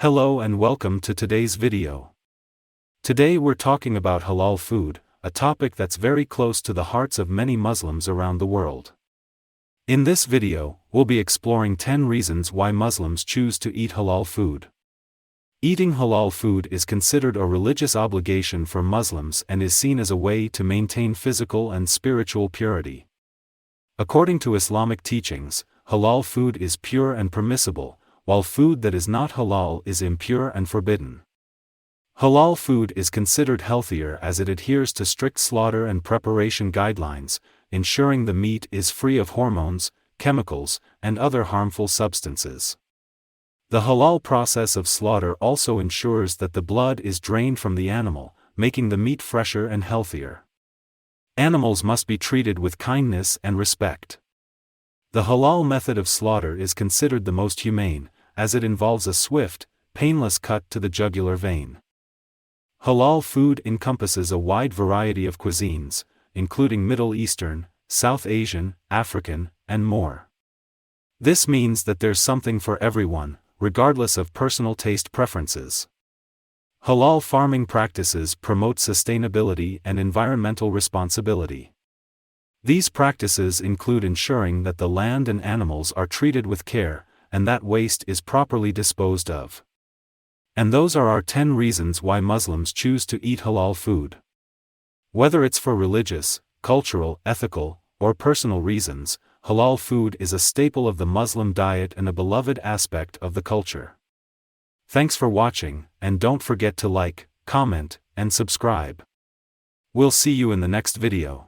Hello and welcome to today's video. Today we're talking about halal food, a topic that's very close to the hearts of many Muslims around the world. In this video, we'll be exploring 10 reasons why Muslims choose to eat halal food. Eating halal food is considered a religious obligation for Muslims and is seen as a way to maintain physical and spiritual purity. According to Islamic teachings, halal food is pure and permissible, while food that is not halal is impure and forbidden. Halal food is considered healthier as it adheres to strict slaughter and preparation guidelines, ensuring the meat is free of hormones, chemicals, and other harmful substances. The halal process of slaughter also ensures that the blood is drained from the animal, making the meat fresher and healthier. Animals must be treated with kindness and respect. The halal method of slaughter is considered the most humane, as it involves a swift, painless cut to the jugular vein. Halal food encompasses a wide variety of cuisines, including Middle Eastern, South Asian, African, and more. This means that there's something for everyone, regardless of personal taste preferences. Halal farming practices promote sustainability and environmental responsibility. These practices include ensuring that the land and animals are treated with care, and that waste is properly disposed of. And those are our 10 reasons why Muslims choose to eat halal food. Whether it's for religious, cultural, ethical, or personal reasons, halal food is a staple of the Muslim diet and a beloved aspect of the culture. Thanks for watching, and don't forget to like, comment, and subscribe. We'll see you in the next video.